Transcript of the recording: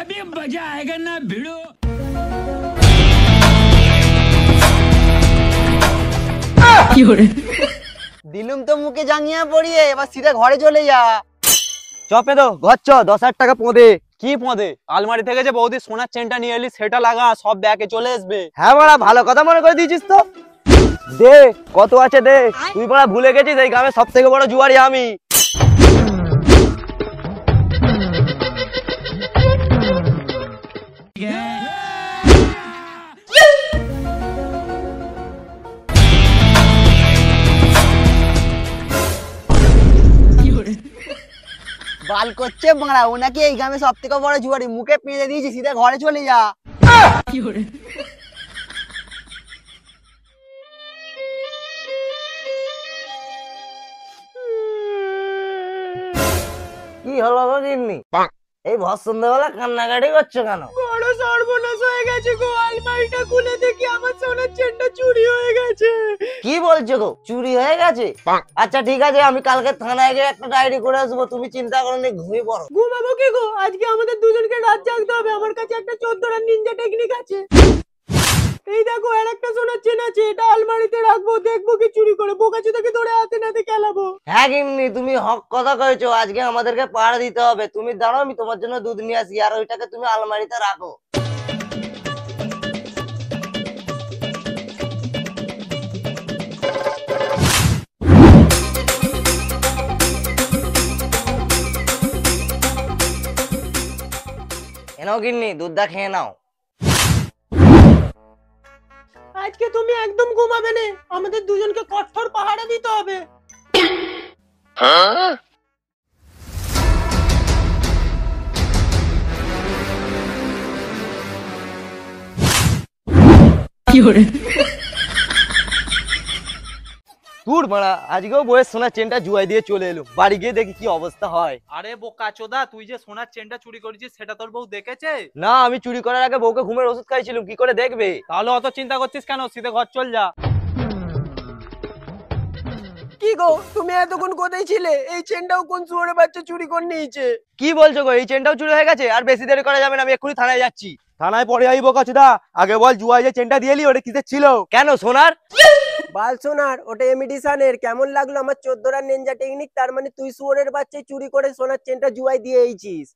अभी मजा आएगा ना भिड़ो। দিলুম তো মুখে জাঙ্গিয়া পড়িয়ে, এবার সিধা ঘরে চলে যা। চপে তো ঘর চ, 10,000 টাকা পদে। কি পদে? আলমারি থেকে যে বৌদি সোনার চেনটা নিয়ে এলি সেটা লাগা, সব ব্যাগে চলে আসবে। হ্যাঁ বড়া, ভালো কথা মনে করে দিয়েছিস তো। দে কত আছে দে। তুই বড়া ভুলে গেছিস এই গ্রামে সব থেকে বড় জুয়ারি আমি। বাল করছে বাড়া, ও নাকি এই গ্রামে সব থেকে বড় জুয়ারি। মুখে পেঁচে দিয়েছি, সিধা ঘরে চলে যা। কি হলো গো গিন্নি? এই ভর সন্ধ্যাবেলা কান্নাকাটি করছো কেন? বড় সর্বনাশ হয়ে গেছে গো, আলমারিটা খুলে দেখি আমার সোনার চেনটা চুরি হয়ে গেছে। কি বলছো গো, চুরি হয়ে গেছে? আচ্ছা ঠিক আছে, আমি কালকে থানায় গিয়ে একটা ডায়েরি করে আসবো, তুমি চিন্তা করো না, ঘুমিয়ে পড়ো। ঘুমাবো কি গো, আজকে আমাদের দুজনকে রাত জাগতে হবে। আমার কাছে একটা 14 রান নিনজা টেকনিক আছে। এই দেখো আর একটা সোনার চেন আছে, এটা আলমারিতে রাখবো, দেখবো কি চুরি করে বোকাচোদাকে ধরে হাতে নাতে খেলাবো। হ্যাঁ গিন্নি, তুমি হক কথা কয়েছো, আজকে আমাদেরকে পাহাড় দিতে হবে। তুমি দাঁড়াও, আমি তোমার জন্য দুধ নিয়ে আসি, আর ওইটাকে তুমি আলমারিতে রাখো। এনাও গিন্নি, দুধটা খেয়ে নাও। আজকে তুমি একদম ঘুমাবে না, আমাদের দুজনকে কঠোর পাহারা দিতে হবে। দূর মারা, আজকেও বইয়ের সোনার চেনটা জুয়াই দিয়ে চলে এলো। বাড়ি গিয়ে দেখি কি অবস্থা হয়। আরে বোকাচোদা, তুই যে সোনার চেনটা চুরি করেছিস সেটা তোর বউ দেখেছে? না, আমি চুরি করার আগে বউকে ঘুমের ওষুধ খাইছিলাম, কি করে দেখবে? তাহলে অত চিন্তা করছিস কেন, সিধে ঘর চল যা। কি গো, তুমি এতক্ষণ কোথায় ছিলে? এই চেনটাও কোন শুয়োরের বাচ্চা চুরি করে নিয়েছে? কি বলছো গো, এই চেনটাও চুরি হয়ে গেছে? আর বেশি দেরি করা যাবে না, আমি এক্ষুনি থানায় যাচ্ছি। থানায় পরে আইব কাছুদা, আগে বল জুয়াই যে চেনটা দিয়েলি ওটা কিসের ছিল? কেন সোনার? বাল সোনার, ওটা ইমিটেশনের। কেমন লাগলো আমার 14 রান নিনজা টেকনিক? তার মানে তুই শুয়োরের বাচ্চাই চুরি করে সোনার চেনটা জুয়াই দিয়ে এইছিস।